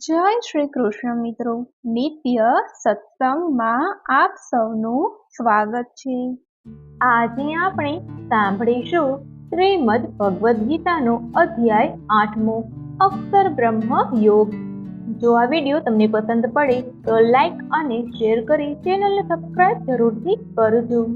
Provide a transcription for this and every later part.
જય શ્રી કૃષ્ણ મિત્રો, નિત્ય સત્સંગમાં આપ સૌનું સ્વાગત છે। આજે આપણે સાંભળીશું શ્રીમદ ભગવદ્ ગીતાનો અધ્યાય 8મો અક્ષર બ્રહ્મ યોગ। જો આ વિડીયો તમને પસંદ પડે તો લાઈક અને શેર કરી ચેનલને સબસ્ક્રાઇબ જરૂરથી કરજો।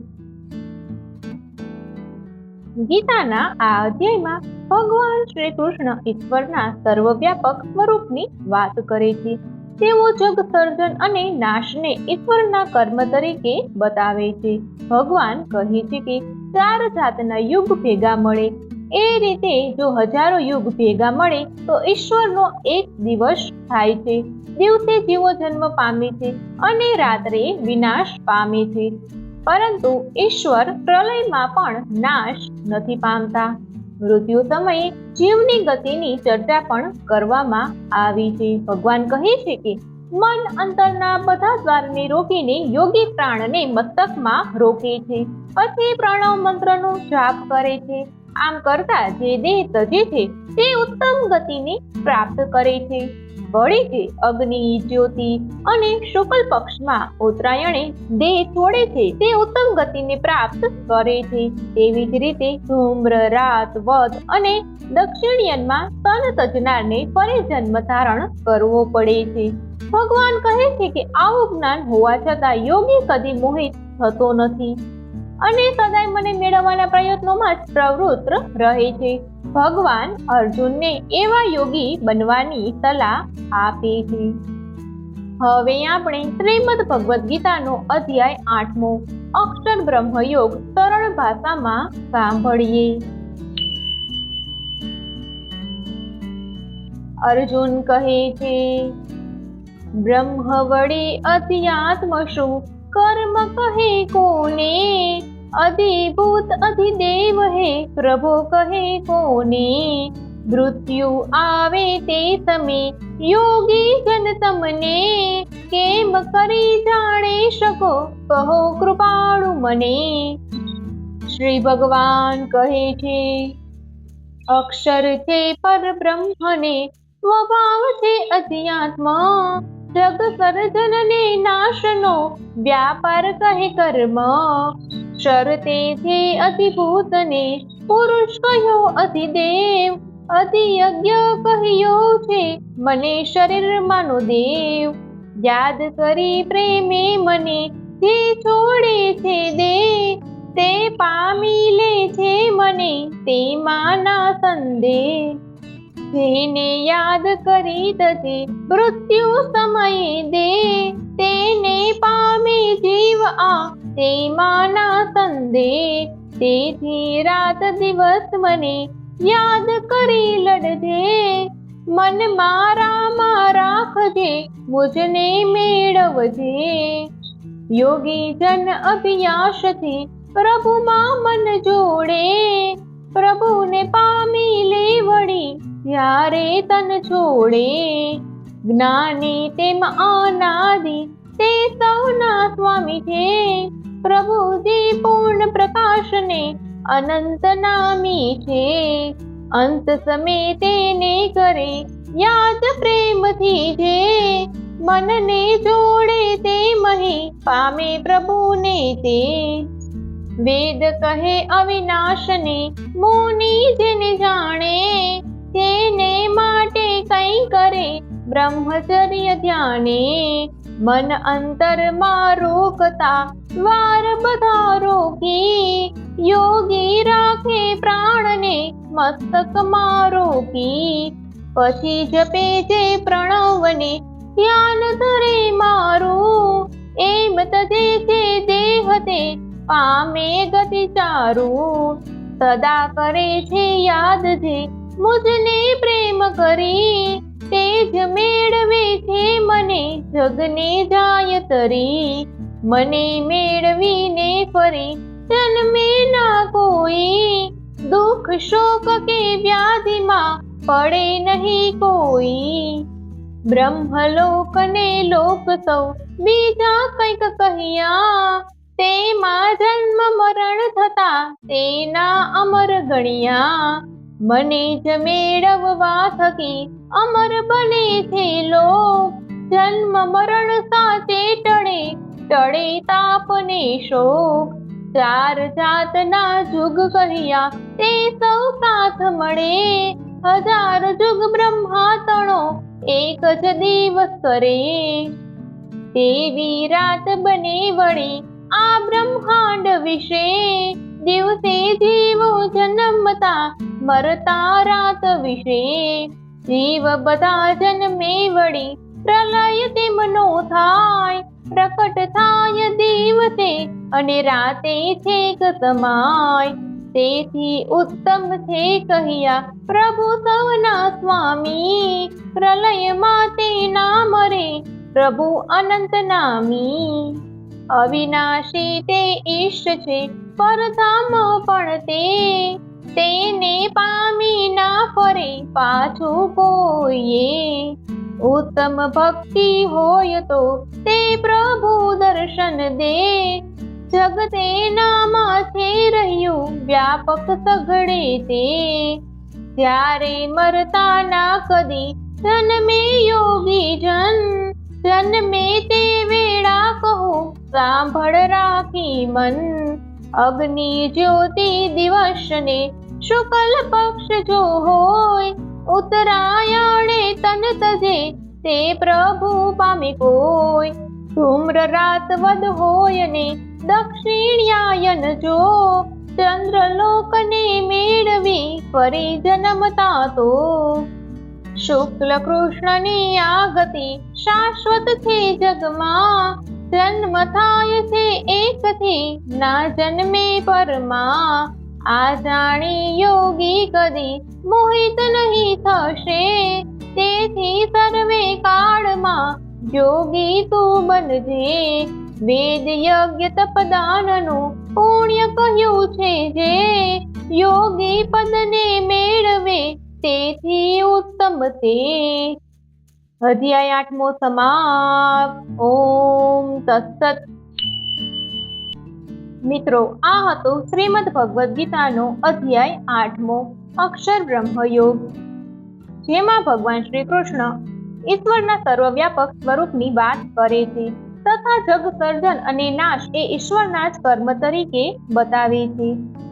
ગીતાના આ અધ્યાયમાં ભગવાન શ્રી કૃષ્ણ ઈશ્વરના સર્વવ્યાપક સ્વરૂપની વાત કરે છે। તેઓ જગ સર્જન અને નાશને ઈશ્વરના કર્મ તરીકે બતાવે છે। ભગવાન કહે છે કે 4 જાતના યુગ ભેગા મળે એ રીતે જો હજારો યુગ ભેગા મળે તો ઈશ્વરનો એક દિવસ થાય છે। દિવસે જીવો જન્મ પામે છે અને રાત્રે વિનાશ પામે છે, પરંતુ ઈશ્વર પ્રલયમાં પણ નાશ નથી પામતા। મૃત્યુ સમયે જીવની ગતિની ચર્ચા પણ કરવામાં આવી છે। ભગવાન કહે છે કે મન અંતરના બધા દ્વારને રોકીને યોગી પ્રાણને મસ્તકમાં રોકે છે, પછી પ્રણવ મંત્રનો જાપ કરે છે। આમ કરતા જે દેહ તજે છે તે ઉત્તમ ગતિને પ્રાપ્ત કરે છે। વળી જે અગ્નિ, જ્યોતિ અને શુક્લ પક્ષમાં ઉત્તરાયણે દેહ છોડે છે તે ઉત્તમ ગતિને પ્રાપ્ત કરે છે। તેવી જ રીતે ધૂમ્ર, રાત, વધ અને દક્ષિણયનમાં તન તજનારને ફરી જન્મ ધારણ કરવો પડે છે। ભગવાન કહે છે કે આવું જ્ઞાન હોવા છતાં યોગી કદી મોહિત થતો નથી અને સદાય મને મેળવવાના પ્રયત્નોમાં જ પ્રવૃત્ત રહે છે। ભગવાન અર્જુનને એવા યોગી બનવાની સલાહ આપે છે। હવે આપણે શ્રીમદ ભગવદ્ ગીતાનો અધ્યાય 8મો અક્ષર બ્રહ્મ યોગ સરળ ભાષામાં સાંભળીએ। અર્જુન કહે છે, બ્રહ્મ વડે અધ્યાત્મ શું કર્મ કહે કોને, અધિભૂત અધિદેવ હે પ્રભો કહે કોને, મૃત્યુ આવે તે સમય યોગી જન તમને, કેમ કરી જાણી શકો કહો કૃપાળુ મને। શ્રી ભગવાન કહે છે, અક્ષર છે પરબ્રહ્મને સ્વભાવ છે અધ્યાત્મ, જગ સર્જન ને નાશનો વ્યાપાર કહે કર્મ, શરતે છે અધિભૂતને પુરુષ કહ્યો અધિદેવ, અધિયજ્ઞ કહ્યો છે મને શરીર માનો દેવ, યાદ કરી પ્રેમે મને જે છોડે છે દેહ, તે પામી લે છે મને તે માના સંદેહ, જેને યાદ કરી તજે મૃત્યુ સમયે દેહ, તેને પામે જીવ આ તે માના સંદેહ, તેથી રાત દિવસ મને યાદ કરી લડજે, મન મારામાં રાખજે મુજને મેળવજે। યોગી જન અભ્યાસથી પ્રભુમાં મન જોડે, પ્રભુને પામી લે વળી જ્યારે તન છોડે, જ્ઞાની તેમ અનાદિ તે સૌના સ્વામી છે, પ્રભુજી પૂર્ણ પ્રકાશને અનંત નામી છે, અંત સમય તેને કરે યાદ પ્રેમથી જે, મનને જોડે તે મહી પામે પ્રભુને તે, વેદ કહે અવિનાશને મુનિ જેને જાણે, તેને માટે કઈ કરે બ્રહ્મચર્ય ધ્યાને, મન અંતરમાં રોકતા દ્વાર બધા રોકી, યોગી રાખે પ્રાણને મસ્તકમાં રોકી, પછી જપે જે પ્રણવને ધ્યાન ધરે મારું, એમ તજે છે દેહ તે પામે ગતિ ચારું, સદા કરે છે યાદ જે મુજને પ્રેમ કરી, તે જ મેળવે છે મને જગને જાય તરી, મને મેળવીને ફરી જન્મે ના કોઈ, દુઃખ શોક કે વ્યાધિમાં પડે નહીં કોઈ, બ્રહ્મલોક ને લોક સૌ બીજા કંઈક કહ્યા, તેમાં જન્મ મરણ થતા તેના અમર ગણ્યા, મને જ મેળવવા થકી અમર બને છે લોક, જન્મ મરણ સાચે ટળે, ટળે તાપ ને શોક, ચાર જાતના જુગ કહ્યા તે સૌ સાથ મળે, હજાર જુગ બ્રહ્મા તણો એક જ દિવસ કરે, તેવી રાત બને વળી આ બ્રહ્માંડ વિશે, દિવસે જીવો જન્મતા મરતા રાત વિશે, જીવ બધા જન્મે વળી પ્રલય તેમનો થાય, પ્રકટ થાય દિવસે અને રાતે છેક સમાય, તેથી ઉત્તમ છે કહ્યા પ્રભુ સૌના સ્વામી, પ્રલયમાં તે ના મરે પ્રભુ અનંત નામી, અવિનાશી તે ઈષ્ટ છે પરધામ પણ તે, તેને પામી ના ફરે પાછું કોઈએ, ઉત્તમ ભક્તિ હોય તો તે પ્રભુ દર્શન દે, જગતે નામાં છે રહ્યું વ્યાપક સઘળે તે, જ્યારે મરતા ના કદી જન્મે યોગી જન, જન્મે તે વેળા કહું સાંભળ રાખી મન, અગ્નિ જ્યોતિ દિવસ ને શુક્લ પક્ષ જો હોય, ઉત્તરાયણે તન તજે તે પ્રભુ પામે કોઈ, ધૂમ્ર રાત વદ હોય ને દક્ષિણયાયન જો, ચંદ્રલોકને મેળવી ફરી જન્મતા તો, શુક્લ કૃષ્ણની આ ગતિ શાશ્વત છે જગમાં, જન્મ થાય છે એકથી ના જન્મે પરમાં, આ જાણી યોગી કદી મોહિત નહીં થશે, તેથી સર્વે કાળમાં યોગી તું બનજે, વેદ યજ્ઞ તપદાનનું પુણ્ય કહ્યું છે જે, યોગી પદને મેળવે તેથી ઉત્તમ તે, અધ્યાય 8મો સમાપ્ત. ઓમ તત્સત. મિત્રો, આ હતો શ્રીમદ ભગવદ્ ગીતાનો અધ્યાય 8મો અક્ષર બ્રહ્મયોગ, જેમાં ભગવાન શ્રી કૃષ્ણ ઈશ્વરના સર્વવ્યાપક સ્વરૂપની વાત કરે છે તથા જગ સર્જન અને નાશ એ ઈશ્વરના જ કર્મ તરીકે બતાવે છે.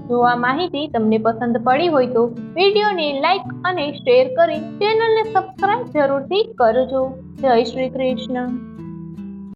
જો આ માહિતી તમને પસંદ પડી હોય તો વિડીયોને લાઈક અને શેર કરી ચેનલને સબસ્ક્રાઇબ જરૂરથી કરજો. જય શ્રી કૃષ્ણ.